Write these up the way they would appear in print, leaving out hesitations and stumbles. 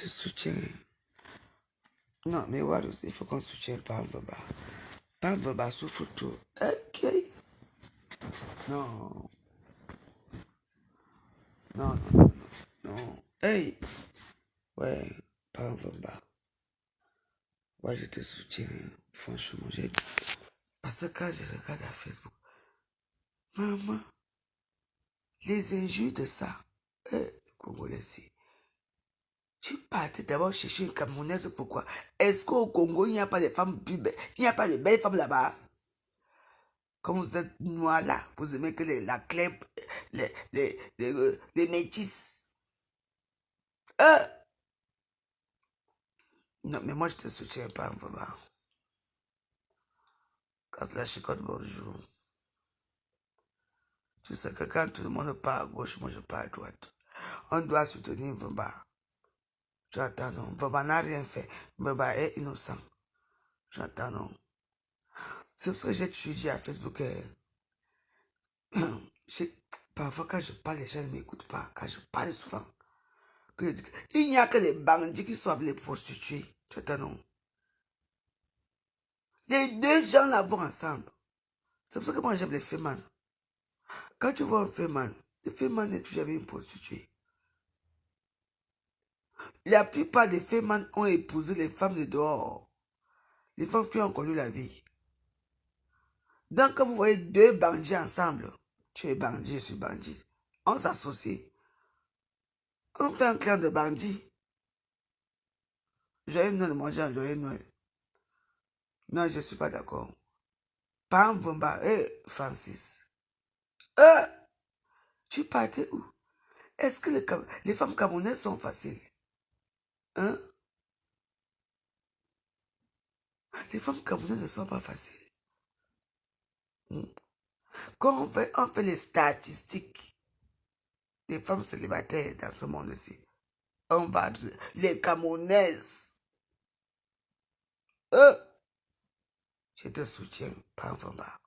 te soutiens. Non, mais Warus, il faut qu'on soutienne Pam Vamba. Pam Vamba souffre tout. Ok. Non. Non, non, non, non. Non. Hey. Ouais, Pam Vamba. Ouais, je te soutiens. Franchement, j'ai... Parce que quand je regarde à Facebook, maman, les injures de ça, Congolais, tu partais d'abord chercher une Camerounaise, pourquoi? Est-ce qu'au Congo, il n'y a pas de femmes plus belles? Il n'y a pas de belles femmes là-bas? Comme vous êtes noirs là, vous aimez que la clèpe, les métis. Non, mais moi je te soutiens pas, vraiment. Quand la chicote, bonjour. Tu sais que quand tout le monde part à gauche, moi je pars à droite. On doit soutenir Vamba. Tu attends, non. Vamba n'a rien fait. Vamba est innocent. J'entends, non. C'est parce que j'ai toujours dit à Facebook parfois quand je parle, les gens ne m'écoutent pas. Quand je parle souvent, que je dis il n'y a que les bandits qui sont avec les prostituées. Tu attends, non. Les deux gens là vont ensemble. C'est pour ça que moi j'aime les fémans. Quand tu vois un féman, le féman est toujours avec une prostituée. La plupart des fémans ont épousé les femmes de dehors. Les femmes qui ont connu la vie. Donc quand vous voyez deux bandits ensemble, tu es bandit, je suis bandit. On s'associe. On fait un clan de bandits. Joyeux Noël, moi j'ai un joyeux Noël. Non, je ne suis pas d'accord. Pam Vamba et Francis. Tu partais où? Est-ce que les femmes camerounaises sont faciles? Hein? Les femmes camerounaises ne sont pas faciles. Quand on fait les statistiques des femmes célibataires dans ce monde-ci, on va les camerounaises. Je te soutiens, Pam Vamba.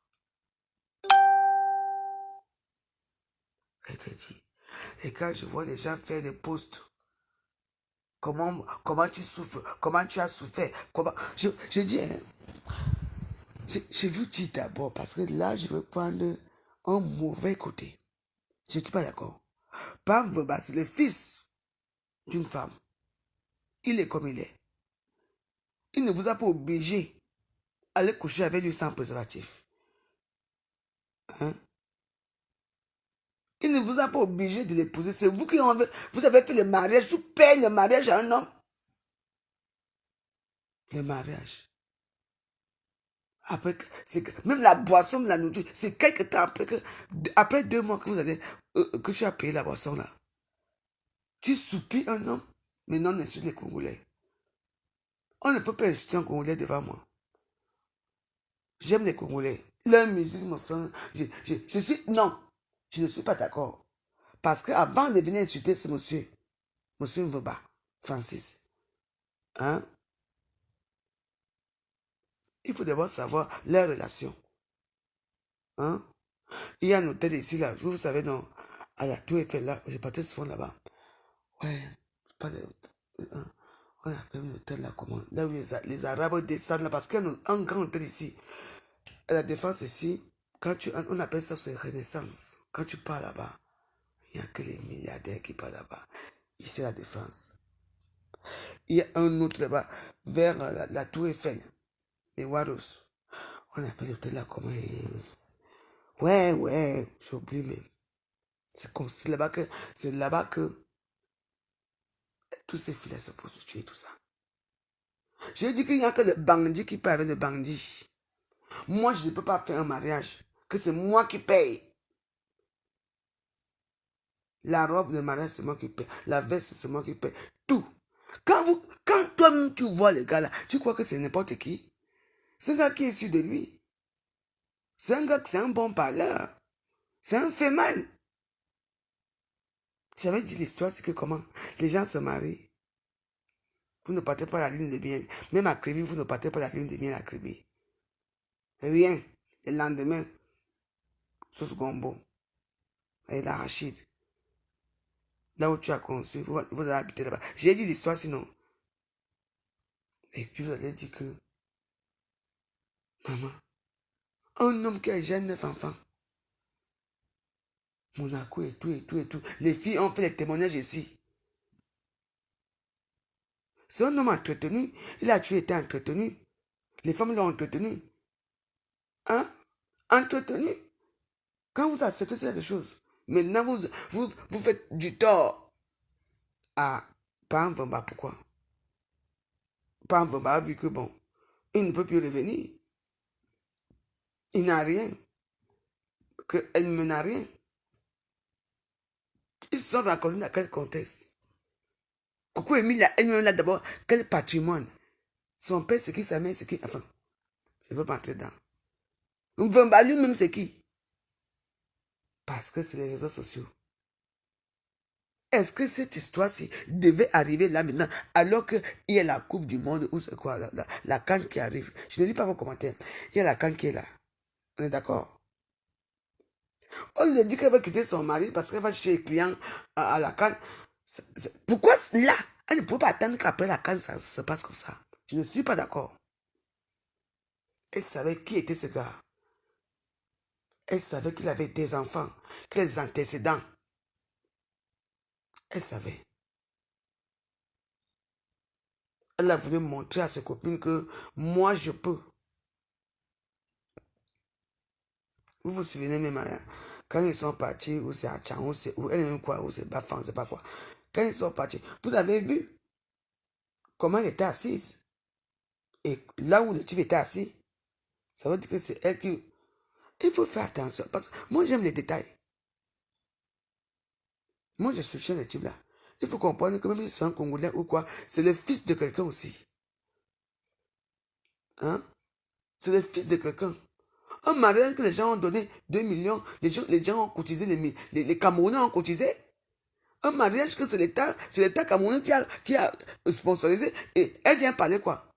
Je te dis. Et quand je vois les gens faire des posts, comment tu souffres, comment tu as souffert, comment... Je dis, hein, je vous dis d'abord, parce que là, je veux prendre un mauvais côté. Je ne suis pas d'accord. Pam Vamba, c'est le fils d'une femme. Il est comme il est. Il ne vous a pas obligé à aller coucher avec lui sans préservatif. Hein? Il ne vous a pas obligé de l'épouser. C'est vous qui vous avez fait le mariage. Vous payez le mariage à un homme. Le mariage. Après, même la boisson, la nourriture, c'est quelque temps après 2 mois que vous allez, que tu as payé la boisson là. Tu soupires un homme, mais non, on insulte les Congolais. On ne peut pas insulter un Congolais devant moi. J'aime les Congolais. Leur musique me fait... Je suis... Non, je ne suis pas d'accord. Parce qu'avant de venir insulter ce monsieur Mvoba, Francis, hein, il faut d'abord savoir leur relation. Hein? Il y a un hôtel ici, là, vous savez, non, à la Tour Eiffel, là, je partais souvent là-bas. Ouais, pas de... on appelle l'hôtel là, comment? Là où les Arabes descendent là, parce qu'il y a un grand hôtel ici. À la Défense ici, on appelle ça c'est Renaissance. Quand tu pars là-bas, il n'y a que les milliardaires qui partent là-bas. Ici, la Défense. Il y a un autre là-bas, vers la Tour Eiffel, les Warros. On appelle l'hôtel là comment? Ouais, j'ai oublié, mais c'est là-bas que tous ces filles se prostituent, tout ça. J'ai dit qu'il n'y a que les bandits qui paient avec les bandits. Moi, je ne peux pas faire un mariage, que c'est moi qui paye. La robe de mariage, c'est moi qui paye. La veste, c'est moi qui paye. Tout. Quand toi-même tu vois les gars là, tu crois que c'est n'importe qui? C'est un gars qui est sûr de lui. C'est un gars qui est un bon parleur. C'est un féman. J'avais dit l'histoire, c'est que comment les gens se marient. Vous ne partez pas la lune de miel. Même à Crévy, vous ne partez pas la lune de miel à Crévy. Rien. Le lendemain, sauce gombo. Et l'arachide. Là où tu as conçu, vous allez habiter là-bas. J'ai dit l'histoire sinon. Et puis vous allez dire que, maman, un homme qui a déjà 9 enfants, Monaco et tout, et tout, et tout. Les filles ont fait les témoignages ici. C'est un homme entretenu. Il a tué, été entretenu. Les femmes l'ont entretenu. Hein? Entretenu. Quand vous acceptez ces choses, maintenant vous faites du tort à Pamvamba. Pourquoi? Pamvamba a vu que bon, il ne peut plus revenir. Il n'a rien. Elle ne n'a rien. Ils se sont rencontrés dans quel contexte? Coucou Emilia, elle-même là d'abord, quel patrimoine? Son père, c'est qui? Sa mère, c'est qui? Enfin, je ne veux pas entrer dedans. Mvamba lui-même, c'est qui? Parce que c'est les réseaux sociaux. Est-ce que cette histoire-ci devait arriver là maintenant, alors qu'il y a la Coupe du Monde, ou c'est quoi, la CAN qui arrive? Je ne lis pas vos commentaires. Il y a la CAN qui est là. On est d'accord? On lui dit qu'elle va quitter son mari parce qu'elle va chez les clients à la CAN. Pourquoi là? Elle ne peut pas attendre qu'après la CAN, ça se passe comme ça. Je ne suis pas d'accord. Elle savait qui était ce gars. Elle savait qu'il avait des enfants, qu'il a des antécédents. Elle savait. Elle a voulu montrer à ses copines que moi, je peux. Vous vous souvenez même, quand ils sont partis, ou c'est à Tchang, ou c'est où, elle même quoi, ou c'est Bafan, c'est pas quoi. Quand ils sont partis, vous avez vu comment elle était assise. Et là où le type était assis, ça veut dire que c'est elle qui... Il faut faire attention, parce que moi, j'aime les détails. Moi, je soutiens le type là. Il faut comprendre que même si c'est un Congolais ou quoi, c'est le fils de quelqu'un aussi. Hein? C'est le fils de quelqu'un. Un mariage que les gens ont donné 2 millions, les gens ont cotisé, les Camerounais ont cotisé. Un mariage que c'est l'État camerounais qui a sponsorisé. Et elle vient parler quoi?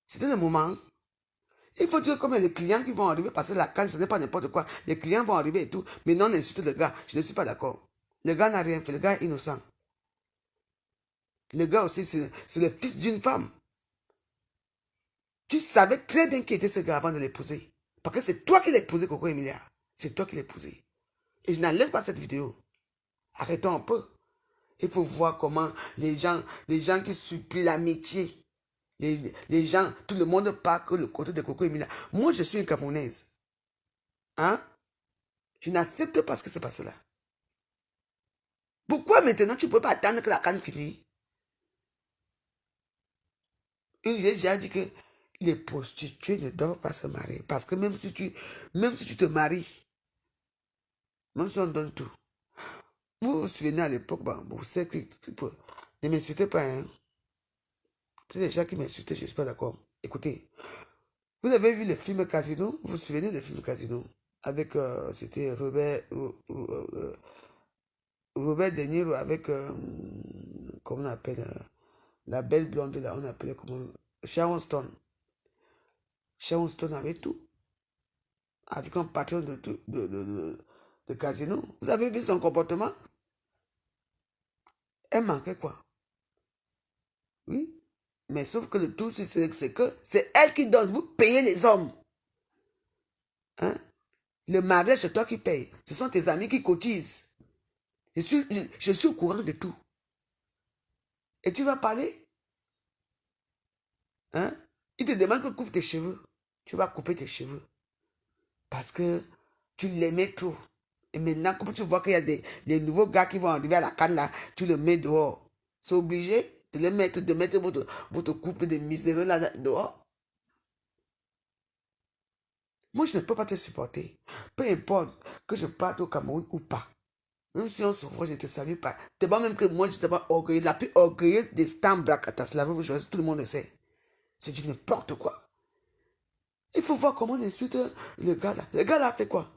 C'était le moment. Il faut dire comme les clients qui vont arriver, parce que la canne, ce n'est pas n'importe quoi. Les clients vont arriver et tout. Mais non, on insulte le gars. Je ne suis pas d'accord. Le gars n'a rien fait. Le gars est innocent. Le gars aussi, c'est le fils d'une femme. Tu savais très bien qui était ce gars avant de l'épouser. Parce que c'est toi qui l'as épousé, Coco Emilia. C'est toi qui l'as épousé. Et je n'enlève pas cette vidéo. Arrêtons un peu. Il faut voir comment les gens qui supplient l'amitié, les gens, tout le monde parle que le côté de Coco Emilia. Moi, je suis une Camerounaise. Hein? Je n'accepte pas ce qui se passe là. Pourquoi maintenant tu ne peux pas attendre que la canne finisse? J'ai déjà dit que les prostituées ne doivent pas se marier. Parce que même si tu te maries, même si on donne tout. Vous vous souvenez à l'époque, vous savez que ne m'insultez pas. Hein? C'est les gens qui m'insultent, je ne suis pas d'accord. Écoutez, vous avez vu le film Casino? Vous vous souvenez du film Casino? Avec, c'était Robert De Niro avec, comment on appelle, la belle blonde là, on appelait comment? Sharon Stone. Sharon Stone avait tout. Avec un patron de casino. Vous avez vu son comportement? Elle manquait quoi? Oui. Mais sauf que le tout, c'est que c'est elle qui donne. Vous payez les hommes. Hein? Le mariage, c'est toi qui payes. Ce sont tes amis qui cotisent. Je suis au courant de tout. Et tu vas parler? Hein? Il te demande que coupe tes cheveux. Tu vas couper tes cheveux. Parce que tu l'aimais trop. Et maintenant, comme tu vois qu'il y a des nouveaux gars qui vont arriver à la canne là, tu le mets dehors. C'est obligé de mettre votre couple de miséreux là dehors. Moi, je ne peux pas te supporter. Peu importe que je parte au Cameroun ou pas. Même si on se voit, je ne te salue pas. C'est pas même que moi, je ne t'ai pas orgueilleux. La plus orgueilleuse des Stambrakatas, tout le monde le sait. C'est du n'importe quoi. Il faut voir comment on insulte le gars là. Le gars là a fait quoi?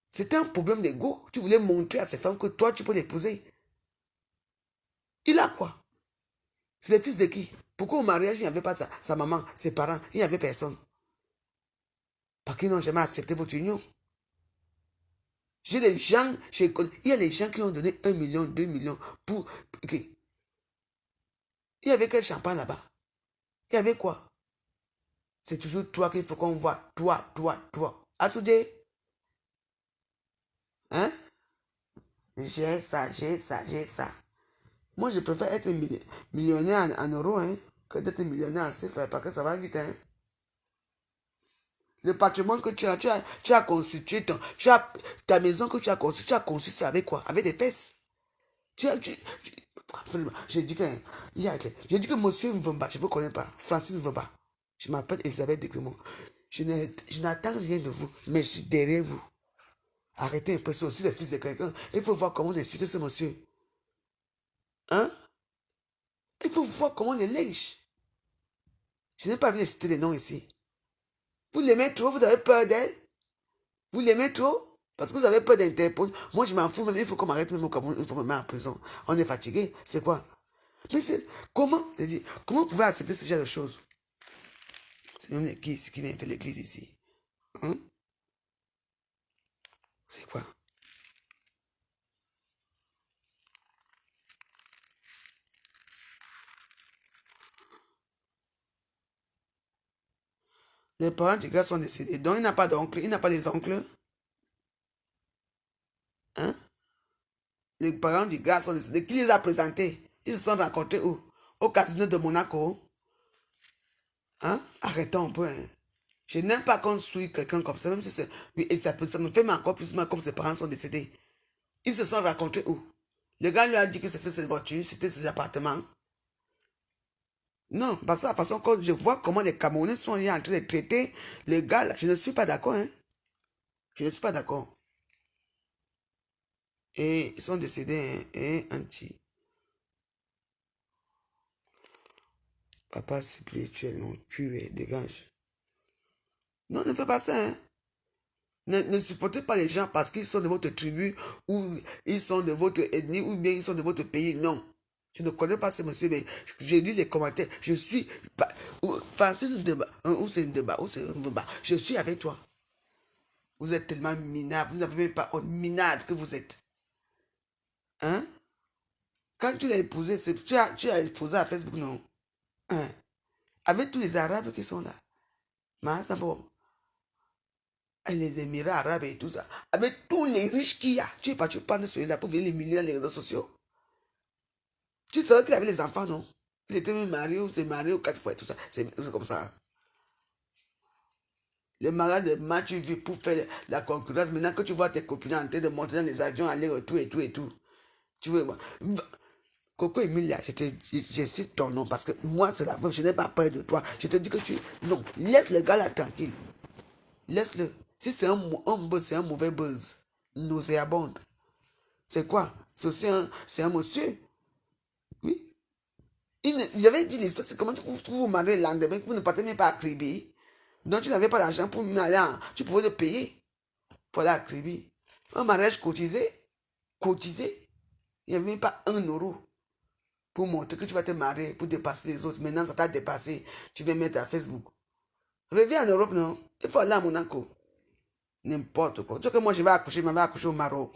C'était un problème d'ego. Tu voulais montrer à ces femmes que toi, tu peux l'épouser. Il a quoi? C'est le fils de qui? Pourquoi au mariage, il n'y avait pas sa maman, ses parents, il n'y avait personne? Parce qu'ils n'ont jamais accepté votre union. J'ai des gens, il y a des gens qui ont donné 1 million, 2 millions pour... Okay. Il y avait quel champagne là-bas? Il y avait quoi? C'est toujours toi qu'il faut qu'on voit. Toi. Assoudé? Hein? J'ai ça. Moi, je préfère être millionnaire en euros, hein, que d'être millionnaire en CFA, parce que ça va vite, hein. Le patrimoine que tu as constitué, ta maison que tu as conçue, c'est avec quoi? Avec des fesses. J'ai dit que monsieur Mvumba, je ne vous connais pas, Francis Mvumba. Je m'appelle Elisabeth Decrémont. Je n'attends rien de vous, mais je suis derrière vous. Arrêtez un peu, c'est aussi le fils de quelqu'un. Il faut voir comment on insulte ce monsieur. Hein? Il faut voir comment on est lèche. Je n'ai pas vu citer les noms ici. Vous l'aimez trop, vous avez peur d'elle? Vous l'aimez trop? Parce que vous avez peur d'Interpol. Moi, je m'en fous, même il faut qu'on m'arrête même au Cameroun, il faut me mettre en prison. On est fatigué, c'est quoi? Mais c'est, comment vous pouvez accepter ce genre de choses? C'est même l'église qui vient faire l'église ici. Hein? C'est quoi? Les parents du gars sont décédés. Donc, il n'a pas d'oncle, il n'a pas des oncles. Hein? Les parents du gars sont décédés. Qui les a présentés? Ils se sont rencontrés où? Au casino de Monaco. Hein? Arrêtons un peu. Hein? Je n'aime pas qu'on suit quelqu'un comme ça, même si c'est... Oui, et ça me fait encore plus mal comme ses parents sont décédés. Ils se sont rencontrés où? Le gars lui a dit que c'était ses voitures, c'était ses appartements. Non, parce que la façon que je vois comment les Camerounais sont en train de traiter les gars là, je ne suis pas d'accord. Hein? Je ne suis pas d'accord. Et ils sont décédés, hein? Et anti. Papa spirituel, mon cul, dégage. Non, ne fais pas ça. Hein? Ne supportez pas les gens parce qu'ils sont de votre tribu ou ils sont de votre ethnie ou bien ils sont de votre pays. Non. Je ne connais pas ce monsieur, mais je lis les commentaires. Je suis... Francis Ndeba, ou c'est Ndeba, ou c'est Ndeba. Je suis avec toi. Vous êtes tellement minable. Vous n'avez même pas honte minable que vous êtes. Hein? Quand tu l'as épousé, tu as épousé à Facebook, non? Hein? Avec tous les Arabes qui sont là. Mais ça bon. Et les Émirats arabes et tout ça. Avec tous les riches qu'il y a. Tu es pas, tu parles de celui-là pour venir les milliers dans les réseaux sociaux. Tu savais qu'il avait les enfants, non? Il était même marié ou s'est marié ou 4 fois et tout ça. C'est comme ça. Les malades de match, tu vis pour faire la concurrence. Maintenant que tu vois tes copines en train de monter dans les avions, aller retour et tout et tout. Tu veux. Coco Emilia, je cite ton nom parce que moi, c'est la veuve. Je n'ai pas peur de toi. Je te dis que tu. Non, laisse le gars là tranquille. Laisse-le. Si c'est un buzz, c'est un mauvais buzz. Nauséabonde. C'est quoi? C'est aussi c'est un monsieur. Oui. J'avais dit l'histoire, c'est comment vous mariez le lendemain, vous ne partez même pas à Kribi. Donc tu n'avais pas d'argent pour aller tu pouvais le payer pour aller à Kribi. Un mariage cotisé, il n'y avait même pas 1 euro pour montrer que tu vas te marier, pour dépasser les autres. Maintenant, ça t'a dépassé, tu vas mettre à Facebook. Reviens en Europe, non? Il faut aller à Monaco. N'importe quoi. Tu sais que moi, je m'en vais accoucher au Maroc.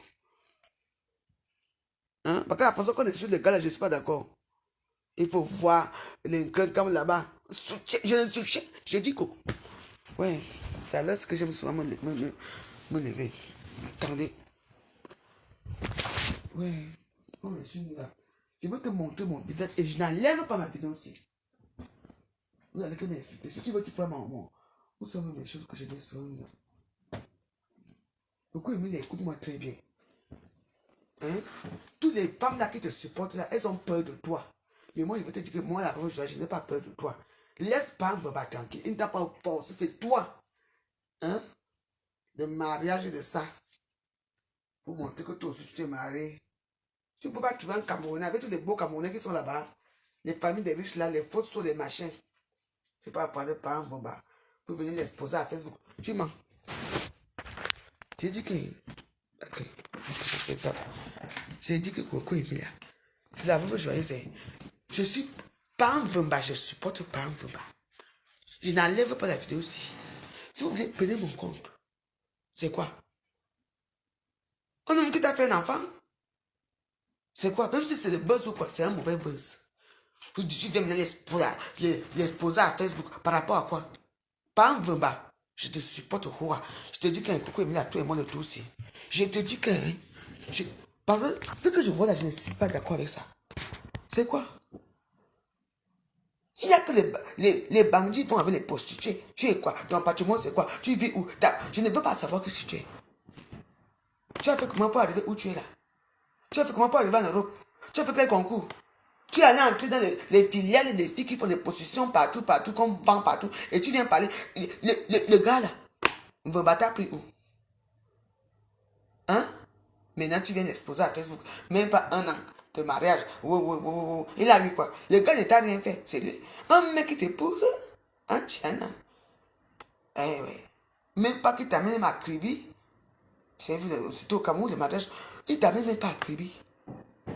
Hein? Parce que la façon qu'on est sur le gars là, je ne suis pas d'accord. Il faut voir les comme là-bas. Je ne soutiens. Je dis que. Ouais, c'est à l'heure que j'aime souvent me lever. Attendez. Ouais. Oh, je suis là. Je veux te montrer mon visage et je n'enlève pas ma vidéo aussi. Vous allez que m'insulter. Si tu veux, tu peux m'en. Où sont mes choses que je dis souvent là? Pourquoi Emilie, écoute-moi très bien. Hein? Toutes les femmes là qui te supportent là, elles ont peur de toi. Mais moi, je veux te dire que moi, la je n'ai pas peur de toi. Laisse pas me battre tranquille. Il ne t'a pas forcé, c'est toi. Hein? Le mariage de ça. Pour montrer que toi aussi tu t'es marié. Tu ne peux pas trouver un Camerounais avec tous les beaux Camerounais qui sont là-bas. Les familles des riches là, les photos sur les machins. Tu ne peux pas parler par un bomba pour venir l'exposer à Facebook. Tu mens. J'ai dit que. Ok. J'ai dit que Coco Emilia. C'est la veuve joyeuse. Je suis pas un Vumba, je supporte pas un Vumba. Je n'enlève pas la vidéo aussi. Si vous voulez, prenez mon compte. C'est quoi? Un homme qui t'a fait un enfant, c'est quoi? Même si c'est le buzz ou quoi, c'est un mauvais buzz. Tu viens me l'exposer à Facebook par rapport à quoi? Pas un vemba. Je te supporte au roi. Je te dis qu'un coucou est mis à toi et moi le tout aussi. Je te dis que... Parce que ce que je vois là, je ne suis pas d'accord avec ça. C'est quoi? Il n'y a que les bandits vont avec les prostituées. Tu es quoi? Ton patrimoine, c'est quoi? Tu vis où? Je ne veux pas savoir que tu es. Tu as fait comment pour arriver où tu es là? Tu as fait comment pour arriver en Europe? Tu as fait quel concours? Tu es allé entrer dans les filiales, les filles qui font des positions partout, partout, qu'on vend partout. Et tu viens parler. Le gars là, va battre pris où? Hein? Maintenant, tu viens l'exposer à Facebook. Même pas un an de mariage. Il a eu quoi? Le gars ne t'a rien fait. C'est lui. Un mec qui t'épouse. Un tien. Eh oui. Même pas qu'il t'amène à Kribi. C'était au Cameroun, le mariage. Il t'amène même pas à Kribi.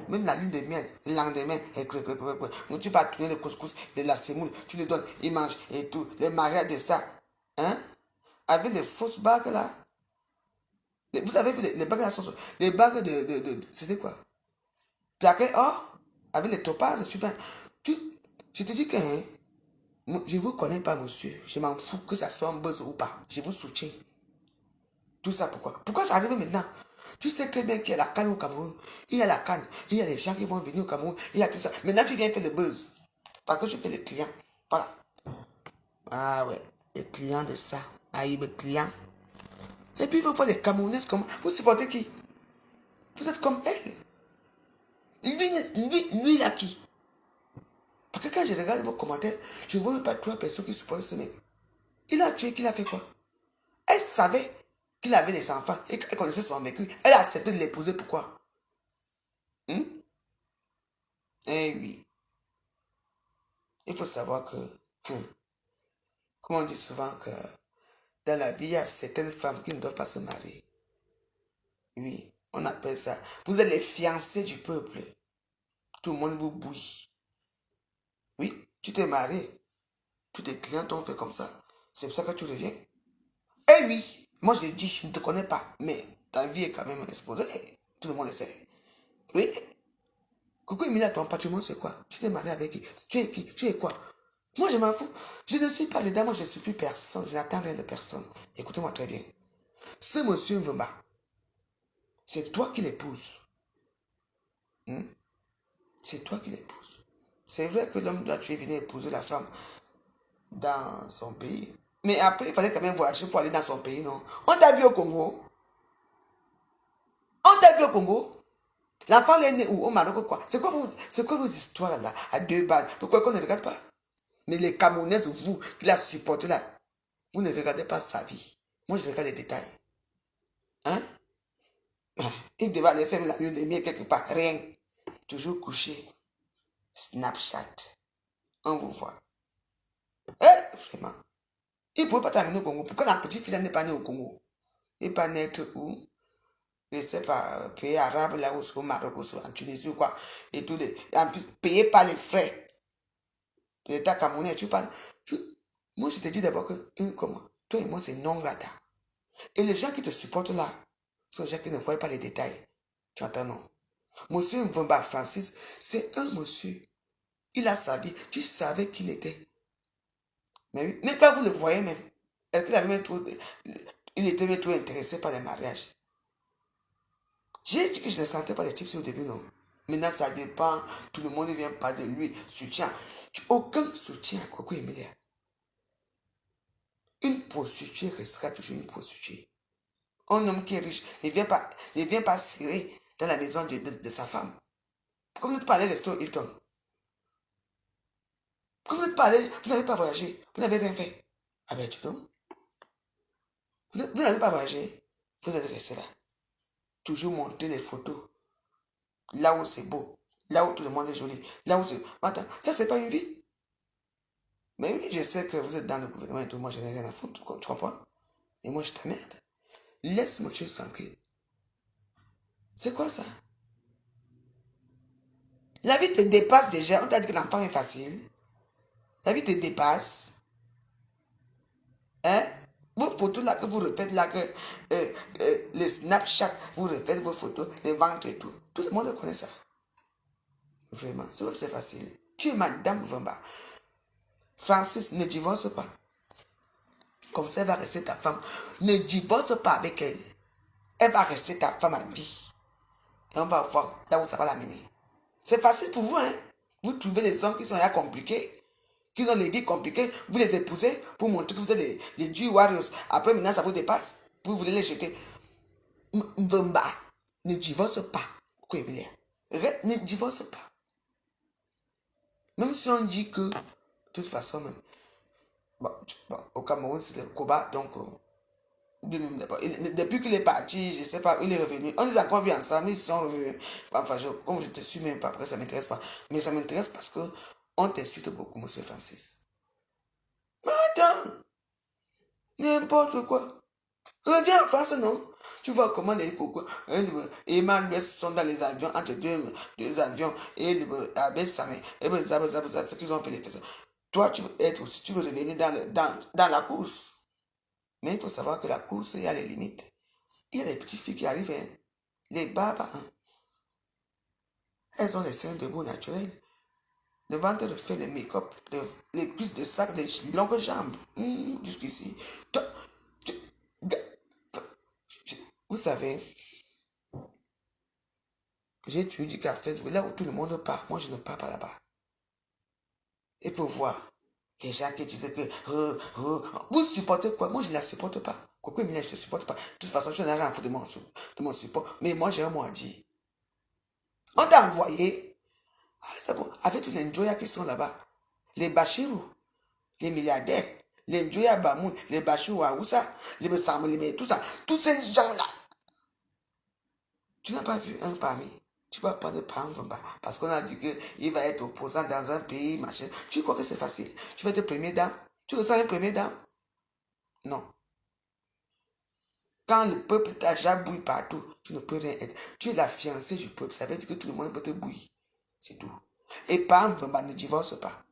Même la lune de miel, le lendemain, tu vas tourner le couscous, la semoule, tu le donnes, il mange et tout. Les mariages de ça. Hein? Avec les fausses bagues là. Vous avez vu les bagues là, les bagues c'était quoi? Plaqué or, avec les topazes, je te dis que hein, je ne vous connais pas, monsieur. Je m'en fous que ça soit un buzz ou pas. Je vous soutiens. Tout ça pourquoi? Pourquoi ça arrive maintenant? Tu sais très bien qu'il y a la canne au Cameroun. Il y a la canne. Il y a les gens qui vont venir au Cameroun. Il y a tout ça. Maintenant, tu viens faire le buzz. Parce que tu fais les clients. Voilà. Ah ouais. Les clients de ça. Aïe, les clients. Et puis, vous voyez les Camerounaises comme... Vous supportez qui? Vous êtes comme elle. Lui, il a qui? Parce que quand je regarde vos commentaires, je ne vois même pas trois personnes qui supportent ce mec. Il a tué, qu'il a fait quoi? Elle savait qu'il avait des enfants et qu'elle connaissait son vécu. Elle a accepté de l'épouser. Pourquoi? Eh oui. Il faut savoir que, comme on dit souvent que dans la vie, il y a certaines femmes qui ne doivent pas se marier. Oui, on appelle ça. Vous êtes les fiancés du peuple. Tout le monde vous bouille. Oui, tu t'es marié. Tous tes clients t'ont fait comme ça. C'est pour ça que tu reviens. Eh oui, moi je l'ai dit, je ne te connais pas. Mais ta vie est quand même exposée. Tout le monde le sait. Oui. Coucou Emilia, ton patrimoine c'est quoi? Tu t'es marié avec qui? Tu es qui? Tu es quoi? Moi je m'en fous. Je ne suis pas dedans, moi je ne suis plus personne. Je n'attends rien de personne. Écoutez-moi très bien. Ce monsieur Mvumba, c'est toi qui l'épouse. C'est toi qui l'épouse. C'est vrai que l'homme doit tu es venu épouser la femme dans son pays. Mais après, il fallait quand même voyager pour aller dans son pays, non? On t'a vu au Congo? On t'a vu au Congo? L'enfant est né où? Au Maroc, quoi? C'est quoi vos histoires là, à deux balles? Pourquoi qu'on ne regarde pas? Mais les Camerounaises, vous, qui la supportez là, vous ne regardez pas sa vie. Moi, je regarde les détails. Hein? Il devait aller faire la lune de miel quelque part. Rien. Toujours couché. Snapchat. On vous voit. Eh, vraiment. Il ne pouvait pas t'amener au Congo. Pourquoi la petite fille n'est pas née au Congo? Il n'est pas née où? Je ne sais pas, pays arabe là où au Maroc ou en Tunisie ou quoi. Et tout. En plus, payé par les frais de l'État camerounais. Tu parles. Moi, je te dis d'abord que, comment? Toi et moi, c'est non grata. Et les gens qui te supportent là, sont les gens qui ne voient pas les détails. Tu entends, non? Monsieur Mvumba Francis, c'est un monsieur. Il a sa vie. Tu savais qu'il était. Mais oui, même quand vous le voyez même, est-ce qu'il avait même trop, il était même trop intéressé par les mariages. J'ai dit que je ne sentais pas les types au début, non. Maintenant, ça dépend. Tout le monde vient pas de lui. Soutien. Aucun soutien à Coco Emilia. Une prostituée restera toujours une prostituée. Un homme qui est riche ne vient pas serrer dans la maison de sa femme. Pourquoi vous n'êtes pas allé rester au Hilton? Pourquoi vous n'êtes pas allé, vous n'avez pas voyagé, vous n'avez rien fait? Ah ben, tu vois, vous n'avez pas voyagé, vous êtes resté là. Toujours monter les photos, là où c'est beau, là où tout le monde est joli, là où c'est... Attends, ça c'est pas une vie? Mais oui, je sais que vous êtes dans le gouvernement et tout, moi je n'ai rien à foutre, tu comprends? Et moi je t'emmerde. Laisse-moi tuer tranquille. C'est quoi ça? La vie te dépasse déjà, on t'a dit que l'enfant est facile. La vie te dépasse. Hein? Vos photos là que vous refaites là, que les Snapchat, vous refaites vos photos, les ventres et tout. Tout le monde connaît ça. Vraiment, c'est facile. Tu es Madame Vamba. Francis, ne divorce pas. Comme ça, elle va rester ta femme. Ne divorce pas avec elle. Elle va rester ta femme à vie. Et on va voir là où ça va l'amener. C'est facile pour vous, hein. Vous trouvez les hommes qui sont là compliqués, qui ont les vies compliquées, vous les épousez pour montrer que vous êtes les Dieu warriors. Après, maintenant, ça vous dépasse. Vous voulez les jeter. Vamba, ne divorce pas. Ne divorce pas. Même si on dit que, de toute façon, même, bon, au Cameroun, c'est le Koba, donc, depuis qu'il est parti, je ne sais pas, il est revenu. On les a encore vus ensemble, ils sont revenus. Enfin, comme je te suis même pas, après, ça ne m'intéresse pas. Mais ça m'intéresse parce que on t'insulte beaucoup, monsieur Francis. Mais attends, n'importe quoi. Reviens en face, non? Tu vois comment les cocos, Emmanuel sont dans les avions, entre deux avions, et les Abel Samé, et ce qu'ils ont fait les fesses. Toi, tu veux être aussi, tu veux revenir dans la course. Mais il faut savoir que la course, il y a les limites. Il y a les petites filles qui arrivent, hein. Les babas, hein. Elles ont les seins debout naturels. Le ventre refait le make-up, les cuisses de sac, les longues jambes. Jusqu'ici. Vous savez, j'ai tué du café, là où tout le monde part, moi je ne pars pas là-bas. Il faut voir. Les gens qui disent que vous supportez quoi? Moi je ne la supporte pas. Pourquoi je ne supporte pas? De toute façon, je n'ai rien à foutre de mon support. Mais moi j'ai un mot à dire. On t'a envoyé. Ah, c'est bon. Avec tous les Njoya qui sont là-bas. Les Bachirou, les milliardaires, les Njoya Bamoun, les Bachirou Aoussa, les Bessamou, tout ça. Tous ces gens-là. Tu n'as pas vu un parmi. Tu vas prendre par exemple, parce qu'on a dit qu'il va être opposant dans un pays, machin. Tu crois que c'est facile? Tu vas être première dame? Tu ressens une première dame? Non. Quand le peuple t'a déjà bouillé partout, tu ne peux rien être. Tu es la fiancée du peuple. Ça veut dire que tout le monde peut te bouillir. C'est tout. Et par exemple, ne divorce pas.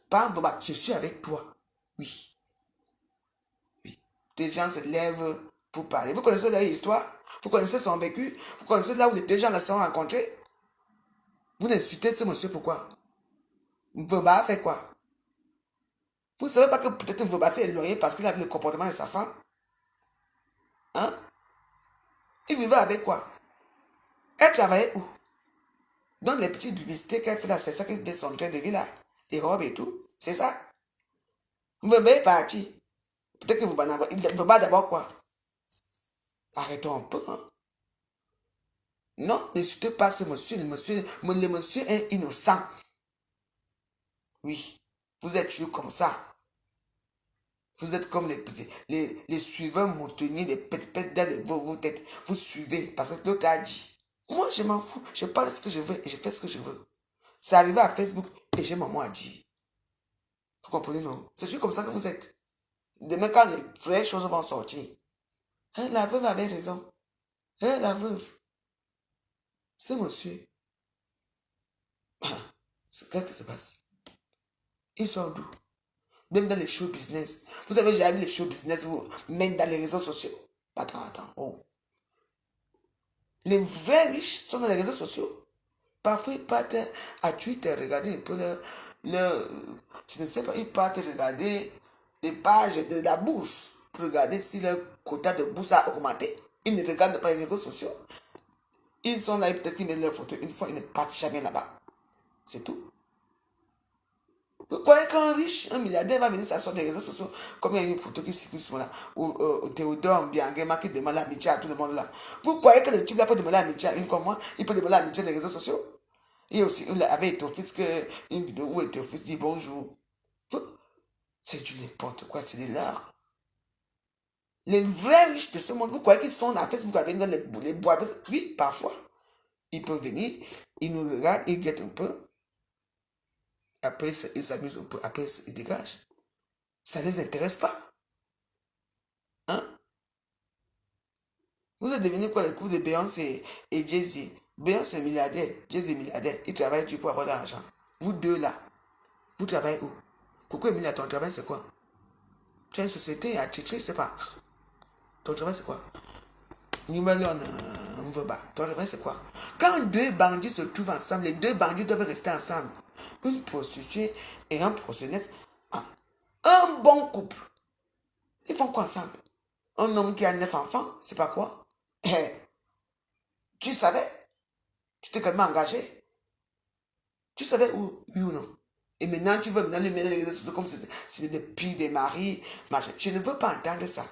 Par exemple, je suis avec toi. Oui. Oui. Des gens se lèvent pour parler. Vous connaissez leur histoire? Vous connaissez son vécu? Vous connaissez là où les deux gens se sont rencontrés? Vous insultez ce monsieur pourquoi? Mvemba a fait quoi? Vous ne savez pas que peut-être Mvemba s'est éloigné parce qu'il avait le comportement de sa femme? Hein? Il vivait avec quoi? Elle travaillait où? Donc les petites publicités qu'elle fait là, c'est ça qui était son train de vie là. Les robes et tout. C'est ça. Mvemba est parti. Peut-être que vous en avez. Mvemba d'abord quoi? Arrêtons un peu. Hein? Non, n'insultez pas ce monsieur. Le monsieur est innocent. Oui. Vous êtes toujours comme ça. Vous êtes comme les suiveurs montagnés, les pètes dans vos têtes. Vous suivez parce que l'autre a dit. Moi, je m'en fous. Je parle ce que je veux et je fais ce que je veux. C'est arrivé à Facebook et j'ai mon mot à dire. Vous comprenez, non? C'est juste comme ça que vous êtes. Demain, quand les vraies choses vont sortir. Hein, la veuve avait raison. Hein, la veuve. Ce monsieur. Qu'est-ce qui se passe? Ils sont d'où? Même dans les show business. Vous avez déjà vu les show business, même dans les réseaux sociaux. Attends. Oh. Les vrais riches sont dans les réseaux sociaux. Parfois, ils partent à Twitter, regarder un peu je ne sais pas, ils partent regarder les pages de la bourse pour regarder si leur quota de bourse a augmenté. Ils ne regardent pas les réseaux sociaux. Ils sont là, peut-être qu'ils mettent leurs photos une fois, ils ne partent jamais là-bas. C'est tout. Vous croyez qu'un riche, un milliardaire va venir s'asseoir des réseaux sociaux, comme il y a une photo qui circule souvent là, où Théodore Mbiangema qui demande l'amitié à tout le monde là. Vous croyez que le type là peut demander l'amitié à une comme moi, il peut demander l'amitié des réseaux sociaux? Et aussi, il avait été au fisc, une vidéo où était au fisc dit bonjour. C'est du n'importe quoi, c'est de l'art. Les vrais riches de ce monde, vous croyez qu'ils sont dans Facebook avec dans les bois? Oui, parfois. Ils peuvent venir, ils nous regardent, ils guettent un peu. Après, ils s'amusent un peu. Après, ils dégagent. Ça ne les intéresse pas. Hein? Vous êtes devenu quoi le coup de Beyoncé et Jay-Z? Beyoncé est milliardaire, Jay-Z est milliardaire. Ils travaillent dur pour avoir de l'argent. Vous deux là, vous travaillez où? Pourquoi Emilia, ton travail c'est quoi? Tu as une société à titrer, c'est pas. Ton travail, c'est quoi? Numéro on ne veut pas. Ton travail, c'est quoi? Quand deux bandits se trouvent ensemble, les deux bandits doivent rester ensemble. Une prostituée et un proxénète, ah, un bon couple. Ils font quoi ensemble? Un homme qui a 9 enfants, c'est pas quoi? Eh, tu savais? Tu t'es quand même engagé? Tu savais où, oui ou non? Et maintenant, tu veux maintenant lui mettre les réseaux sociaux comme si c'était des pires des maris, machin. Je ne veux pas entendre ça.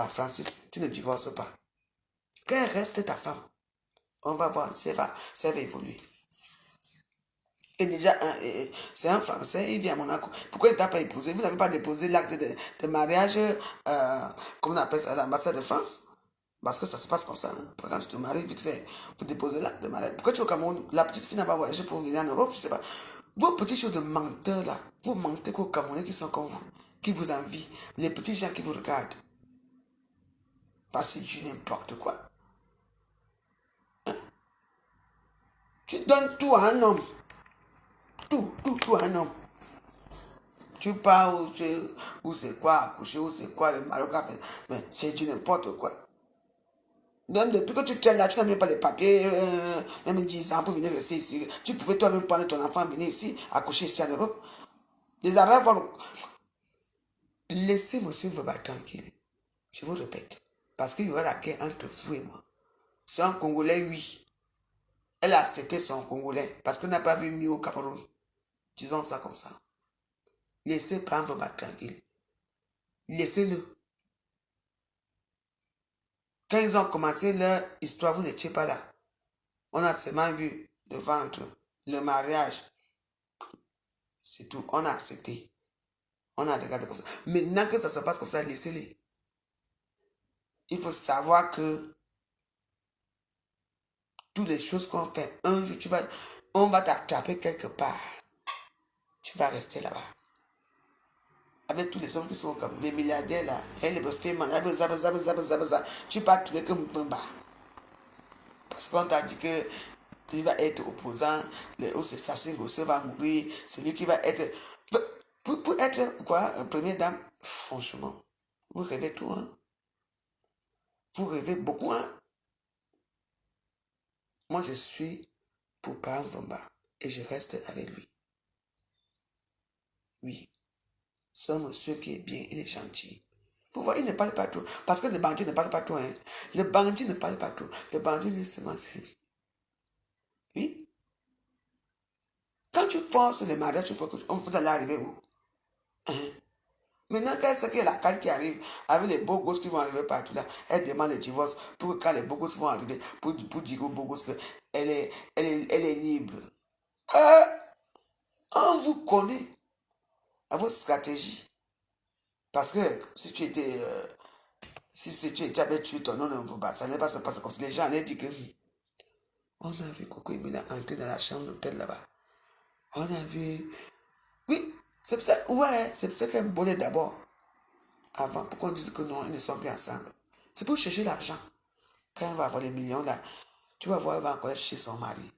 Francis, tu ne divorces pas. Qu'elle reste ta femme. On va voir si ça va évoluer. Et déjà, c'est un Français, il vient à Monaco. Pourquoi il ne t'a pas épousé? Vous n'avez pas déposé l'acte de mariage, comment on appelle ça, à l'ambassade de France? Parce que ça se passe comme ça. Hein. Quand tu te maries, vite fait, vous déposez l'acte de mariage. Pourquoi tu es au Cameroun? La petite fille n'a pas voyagé pour venir en Europe, je ne sais pas. Vos petites choses de menteurs là, vous mentez qu'aux Camerounais qui sont comme vous, qui vous envient, les petits gens qui vous regardent. Parce que tu n'importe quoi. Hein? Tu donnes tout à un homme. Tout à un homme. Tu pars où c'est quoi, accoucher, où c'est quoi, le Marocain fait. Mais c'est du n'importe quoi. Même depuis que tu traînes là, tu n'as même pas les papiers, même 10 ans pour venir rester ici. Tu pouvais toi-même prendre ton enfant, venir ici, accoucher ici en Europe. Les Arabes vont... Laissez monsieur Mvoba tranquille. Je vous répète. Parce qu'il y aura la guerre entre vous et moi. C'est un Congolais, oui. Elle a accepté son Congolais parce qu'elle n'a pas vu mieux au Cameroun. Disons ça comme ça. Laissez pas Mvoba tranquille. Laissez-le. Quand ils ont commencé leur histoire, vous n'étiez pas là. On a seulement vu le ventre, le mariage. C'est tout. On a accepté. On a regardé comme ça. Maintenant que ça se passe comme ça, laissez-les. Il faut savoir que toutes les choses qu'on fait, un jour, on va t'attraper quelque part. Tu vas rester là-bas. Avec tous les hommes qui sont comme les milliardaires là, les buffets, tu vas trouver que Mbemba. Parce qu'on t'a dit que il va être opposant, c'est Sassine Gossé va mourir, c'est lui qui va être. Pour être quoi, première dame, franchement, vous rêvez tout, hein? Vous rêvez beaucoup, hein? Moi, je suis pour Pam Vamba et je reste avec lui. Oui, c'est un monsieur qui est bien, il est gentil. Vous voyez, il ne parle pas trop. Parce que le bandit ne parle pas trop, hein? Le bandit ne parle pas trop. Le bandit, lui, c'est oui. Quand tu penses les mariages, il faut que on peut aller arriver où? Hein? Maintenant, quand c'est que la carte qui arrive, avec les beaux gosses qui vont arriver partout là, elle demande le divorce pour que quand les beaux gosses vont arriver, pour dire aux beaux gosses elle est libre. On vous connaît à votre stratégie. Parce que si tu étais, si tu avais tué ton nom, ne vous bat, ça n'est pas se passer comme ça. Les gens allaient dire que on a vu Coco Emile entrer dans la chambre d'hôtel là-bas. On a vu. Oui, c'est pour ça, ouais, c'est pour ça qu'elle volait d'abord. Avant, pour qu'on dise que non, ils ne sont plus ensemble. C'est pour chercher l'argent. Quand elle va avoir les millions là, tu vas voir, elle va encore chercher son mari.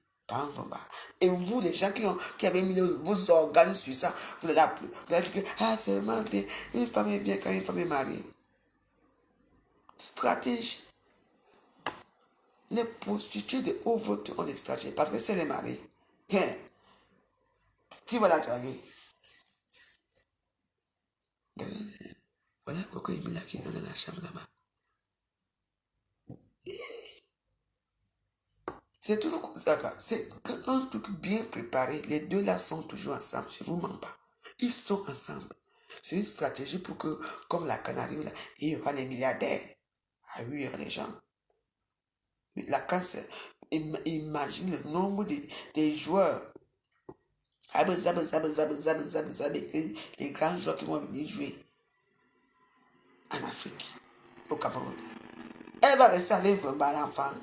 Et vous, les gens qui avaient mis vos organes sur ça, vous allez appeler. Vous allez dire que ah, c'est vraiment bien. Une femme est bien quand une femme est mariée. Stratégie. Les prostituées de haut vote ont des stratégies. Parce que c'est les maris. Qui va la draguer? Voilà Coco Emila qui est dans la chambre là-bas. C'est toujours d'accord. C'est un truc bien préparé. Les deux là sont toujours ensemble. Je ne vous mens pas. Ils sont ensemble. C'est une stratégie pour que, comme la Canarie, là, il y aura les milliardaires. Ah oui, il y aura les gens. La canne, imagine le nombre des joueurs. Les grands joueurs qui vont venir jouer en Afrique, au Cameroun. Elle va rester avec l'enfant.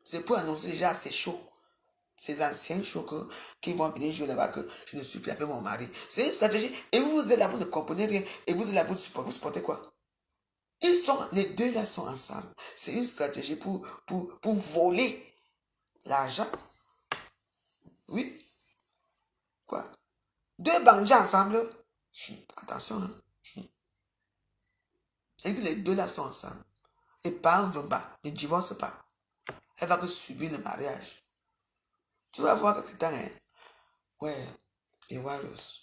C'est pour annoncer déjà c'est chaud. Ces anciens chauds qui vont venir jouer là-bas que je ne suis plus avec mon mari. C'est une stratégie. Et vous êtes là, vous ne comprenez rien. Et vous êtes là, vous supportez quoi? Les deux là sont ensemble. C'est une stratégie pour voler l'argent. Oui. Quoi? Deux bandits ensemble. Attention, hein. Et que les deux là sont ensemble. Et pas un vemba, ne divorce pas. Elle va que subir le mariage. Tu vas voir quelque temps, hein. Ouais, et Warriors.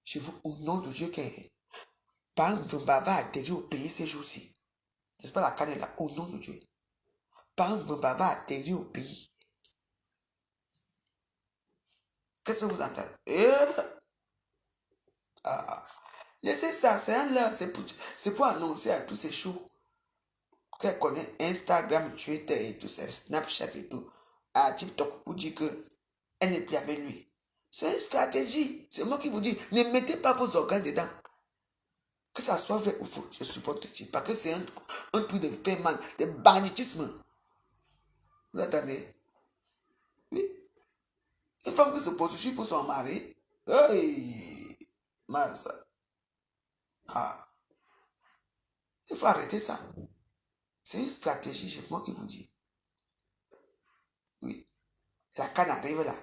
Je vous, au nom de Dieu, que pas un vemba va atterrir au pays ces jours-ci. N'est-ce pas la canne là, au nom de Dieu. Pas un vemba va atterrir au pays. Qu'est-ce que vous entendez? Ah. Laissez ça, c'est un leurre, c'est pour annoncer à tous ces shows qu'elle connaît Instagram, Twitter et tout ça, Snapchat et tout, à TikTok pour dire que elle n'est plus avec lui. C'est une stratégie. C'est moi qui vous dis, ne mettez pas vos organes dedans. Que ça soit vrai ou faux, je supporte le parce que c'est un truc de fait mal, de banditisme. Vous entendez? Oui. Une femme qui se poursuit pour son mari, hey, mal ça. Ah, il faut arrêter ça. C'est une stratégie, c'est moi qui vous dis. Oui. La canne arrive là.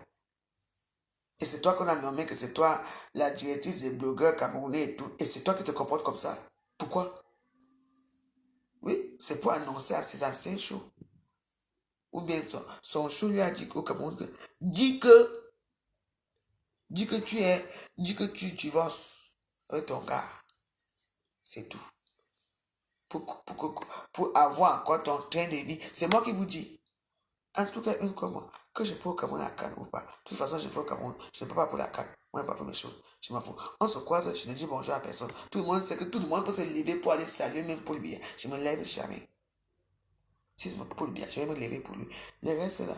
Et c'est toi qu'on a nommé que c'est toi la directrice des blogueurs camerounais et tout. Et c'est toi qui te comportes comme ça. Pourquoi? Oui, c'est pour annoncer à ses anciens shows. Ou bien son show lui a dit au Cameroun que dis que tu es, dis que tu divorces avec ton gars. C'est tout. Pour avoir encore ton train de vie. C'est moi qui vous dis. En tout cas, une comme moi, que je peux au Cameroun à la canne ou pas. De toute façon, je vais au Cameroun. Je ne peux pas pour la canne. Moi, je ne peux pas pour mes choses. Je m'en fous. On se croise, je ne dis bonjour à personne. Tout le monde sait que tout le monde peut se lever pour aller saluer, même pour lui. Je me lève jamais. Si c'est pour lui, je vais me lever pour lui. Le reste là,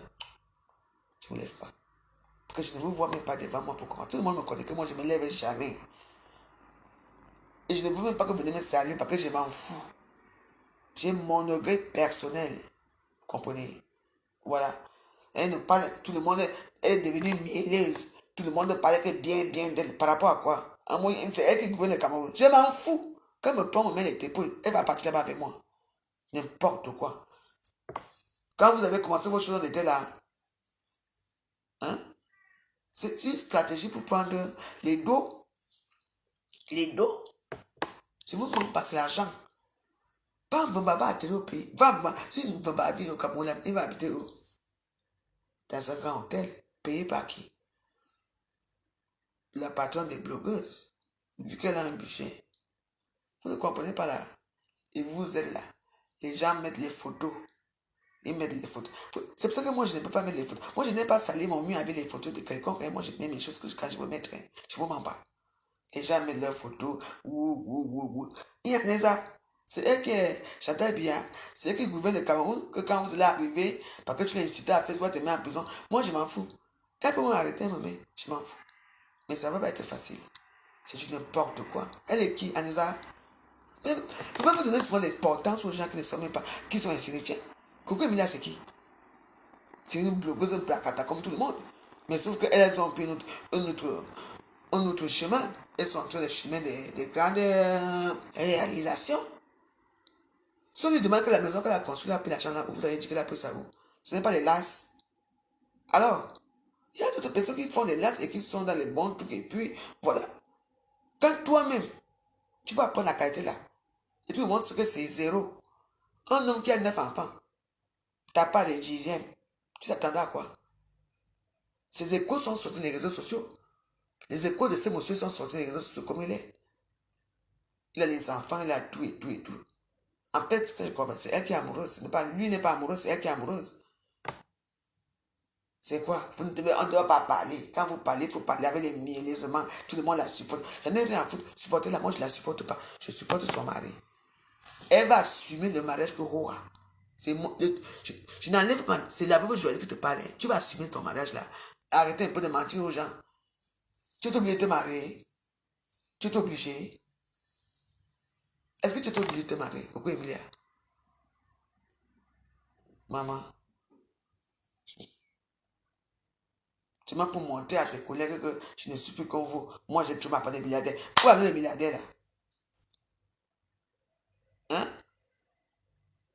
je ne me lève pas. Parce que je ne vous vois même pas devant moi pour comment. Tout le monde me connaît que moi, je ne me lève jamais. Et je ne veux même pas que vous venez me saluer parce que je m'en fous. J'ai mon orgueil personnel. Vous comprenez? Voilà. Elle nous parle, tout le monde est devenue mielleuse. Tout le monde parlait que bien d'elle. Par rapport à quoi? C'est elle qui gouverne le Cameroun. Je m'en fous. Quand elle me prend, me met les épaules, elle va partir là-bas avec moi. N'importe quoi. Quand vous avez commencé vos choses, on était là. Hein? C'est une stratégie pour prendre les dos. Les dos. Je vous demande passer l'argent. Pas Mvumba va atterrir au pays. Si Mvumba vit au Cameroun, il va habiter où? Dans un grand hôtel. Payé par qui? La patronne des blogueuses. Vu qu'elle a un budget. Vous ne comprenez pas là. Et vous êtes là. Les gens mettent les photos. Ils mettent les photos. C'est pour ça que moi, je ne peux pas mettre les photos. Moi, je n'ai pas salé mon mur avec les photos de quelqu'un. Moi, je mets mes choses que quand je veux mettre. Je ne vous mens pas. Les gens mettent leurs photos. Il y a Neza. C'est elle qui est Chantal Biya. C'est elle qui gouverne le Cameroun. Que quand vous allez arriver, parce que tu l'as incité à faire, tu vas te mettre en prison. Moi, je m'en fous. Elle peut m'arrêter, maman. Je m'en fous. Mais ça ne va pas être facile. C'est du n'importe quoi. Elle est qui, Anessa? Il ne faut pas vous donner souvent l'importance aux gens qui ne sont même pas, qui sont insignifiants. Coco Emilia, c'est qui? C'est une blogueuse, une placata comme tout le monde. Mais sauf qu'elles ont pris un autre chemin. Elles sont sur le chemin des grandes réalisations. Si on lui demande que la maison qu'elle a construite a pris l'argent là, vous allez dire qu'elle a pris ça où? Ce n'est pas les LAS. Alors, il y a d'autres personnes qui font des LAS et qui sont dans les bons trucs. Et puis, voilà. Quand toi-même, tu vas prendre la qualité là, et tout le monde sait que c'est zéro. Un homme qui a 9 enfants, tu n'as pas les dixièmes. Tu t'attendais à quoi? Ces échos sont sortis dans les réseaux sociaux. Les échos de ces monsieur sont sortis dans les réseaux sociaux comme il est. Il a les enfants, il a tout et tout et tout. En fait, ce que je comprends, c'est elle qui est amoureuse. Lui n'est pas amoureux, c'est elle qui est amoureuse. C'est quoi? On ne doit pas parler. Quand vous parlez, il faut parler avec les mielaisements. Tout le monde la supporte. J'en ai rien à foutre. Supporter la moi, je ne la supporte pas. Je supporte son mari. Elle va assumer le mariage que Rora. Je n'enlève pas. C'est la veuve Joël qui te parle. Tu vas assumer ton mariage là. Arrêtez un peu de mentir aux gens. Tu es obligé de te marier. Tu es obligé. Est-ce que tu es obligé de te marier? Pourquoi Emilia? Maman, tu m'as pour montrer à tes collègues que je ne suis plus comme vous. Moi, je ne trouve pas des milliardaires. Où est les milliardaires là? Hein?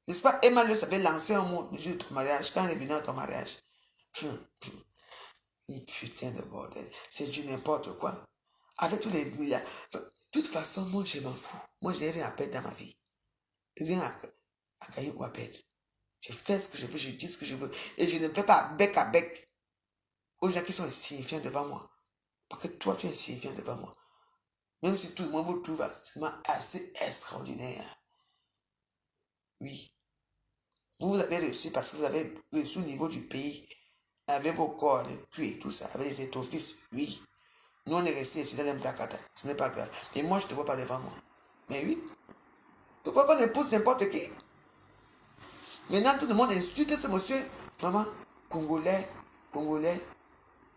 N'est-ce pas? Emmanuel savait lancer un mot le jour de ton mariage, quand elle est venue à ton mariage. Putain de bordel. C'est du n'importe quoi. Avec tous les milliards. De toute façon, moi, je m'en fous. Moi, je n'ai rien à perdre dans ma vie. Rien à gagner ou à perdre. Je fais ce que je veux, je dis ce que je veux. Et je ne fais pas bec à bec aux gens qui sont insignifiants devant moi. Parce que toi, tu es insignifiant devant moi. Même si tout le monde vous trouve assez extraordinaire. Oui. Vous avez reçu parce que vous avez reçu au niveau du pays. Avec vos corps, les culs et tout ça. Avec les étoffistes. Oui. Nous, on est restés ici dans l'implacata. Ce n'est pas grave. Et moi, je ne te vois pas devant moi. Mais oui. Pourquoi qu'on épouse n'importe qui? Maintenant, tout le monde insulte ce monsieur. Maman, Congolais, Congolais.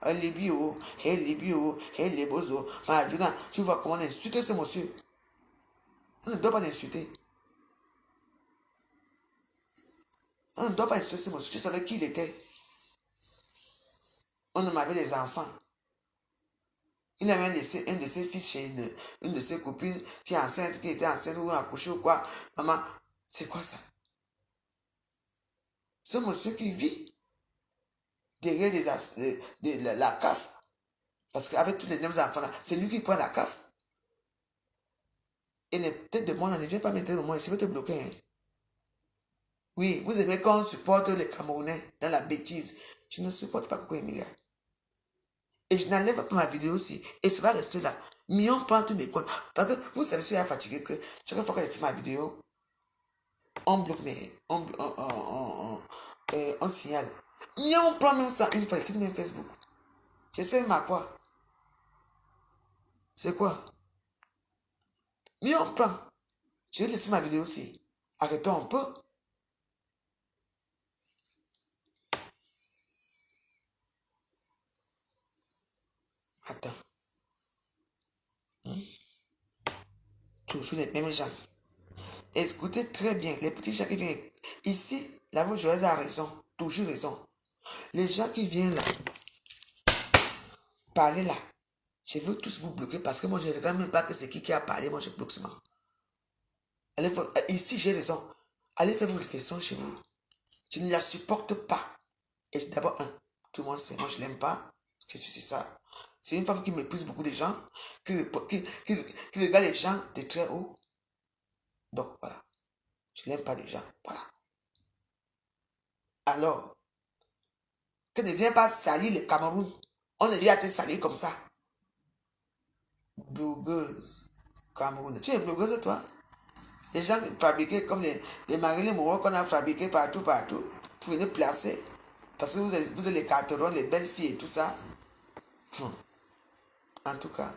Libio, Libio, Libozo. Madjuna, tu vois comment on insulte ce monsieur. On ne doit pas l'insulter. On ne doit pas insulter ce monsieur. Tu savais qui il était. On avait des enfants. Il avait un de ses filles chez une de ses copines qui est enceinte, qui était enceinte ou accouchée ou quoi. Maman, c'est quoi ça? Ce monsieur qui vit derrière la CAF. Parce qu'avec tous les 9 enfants là, c'est lui qui prend la CAF. Et les têtes de monde, ne viens pas mettre le moi, je vais te bloquer. Hein. Oui, vous aimez qu'on supporte les Camerounais dans la bêtise. Je ne supporte pas Coco Emilia. Et je n'enlève pas ma vidéo aussi. Et ça va rester là. Mion prend tous mes comptes. Parce que vous savez, je suis fatigué que chaque fois que je fais ma vidéo, on bloque mes. On signale. Mion prend même ça une fois, il quitte même Facebook. Je sais ma quoi. C'est quoi? Mion prend. Je vais laisser ma vidéo aussi. Arrêtons un peu. Attends. Toujours les mêmes gens. Écoutez très bien, les petits gens qui viennent. Ici, la voix joyeuse a raison. Toujours raison. Les gens qui viennent là, parler là, je veux tous vous bloquer parce que moi, je ne regarde même pas que c'est qui a parlé. Moi, je bloque seulement. Ici, j'ai raison. Allez faire vos réflexions chez vous. Je ne la supporte pas. Et d'abord, tout le monde sait, moi, je ne l'aime pas. Qu'est-ce que c'est ça? C'est une femme qui méprise beaucoup de gens, qui regarde les gens de très haut. Donc, voilà. Je n'aime pas les gens. Voilà. Alors, que ne viens pas salir le Cameroun. On ne vient te salir comme ça. Blogueuse. Cameroun. Tu es blogueuse, toi? Les gens fabriqués comme les Marilyn Monroe qu'on a fabriqués partout, partout. Vous venez placer. Parce que vous êtes les carterons, les belles filles et tout ça. En tout cas,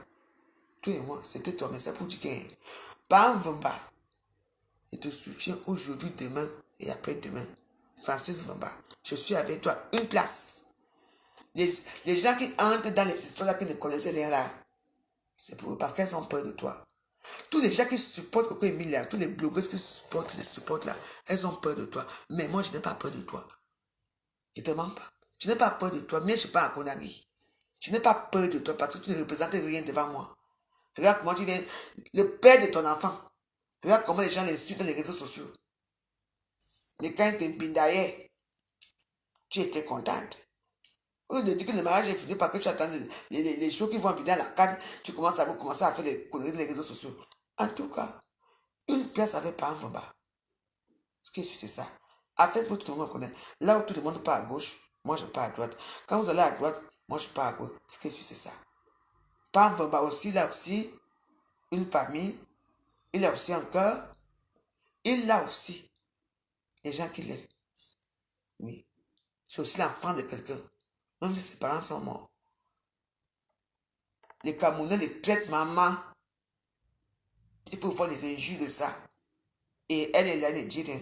toi et moi, c'était toi, mais c'est pour dire que Bam Vamba, je te soutiens aujourd'hui, demain et après-demain. Francis Vamba, je suis avec toi. Une place. Les gens qui entrent dans les histoires là, qui ne connaissaient rien là, c'est pour eux parce qu'elles ont peur de toi. Tous les gens qui supportent Coco Emilia, tous les blogueurs qui supportent là, elles ont peur de toi. Mais moi, je n'ai pas peur de toi. Je ne te mens pas. Je n'ai pas peur de toi, mais je ne suis pas à Konagi. Je n'ai pas peur de toi parce que tu ne représentes rien devant moi. Regarde comment tu viens, le père de ton enfant. Regarde comment les gens l'insultent dans les réseaux sociaux. Mais quand tu es tu étais contente. Au lieu de dire que le mariage est fini parce que tu attends les choses qui vont venir à la carte, tu commences à faire des conneries dans les réseaux sociaux. En tout cas, une place avec pas un Vamba. Ce qui est sûr, c'est ça. À Facebook, tout le monde connaît. Là où tout le monde part à gauche, moi je pars à droite. Quand vous allez à droite, moi je pars à gauche. Ce qui est sûr, c'est ça. Pas un Vamba aussi, là aussi, une famille. Il a aussi un cœur. Il a aussi les gens qui l'aiment. Oui. C'est aussi l'enfant de quelqu'un. Même si ses parents sont morts. Les Camerounais les traitent maman. Il faut voir les injures de ça. Et elle est là, elle ne dit rien.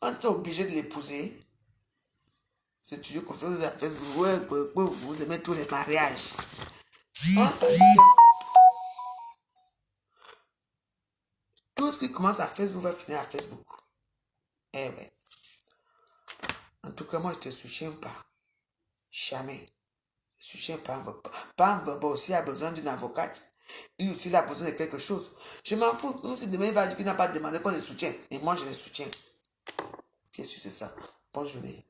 On est obligé de l'épouser. C'est toujours comme ça, vous aimez tous les mariages. Tout ce qui commence à Facebook va finir à Facebook. Eh ouais. En tout cas, moi, je ne te soutiens pas. Jamais. Je ne soutiens pas. Pas un Vamba aussi a besoin d'une avocate. Il aussi a besoin de quelque chose. Je m'en fous. Même si demain il va dire qu'il n'a pas demandé qu'on le soutienne. Et moi, je le soutiens. Qu'est-ce que c'est ça? Bonne journée.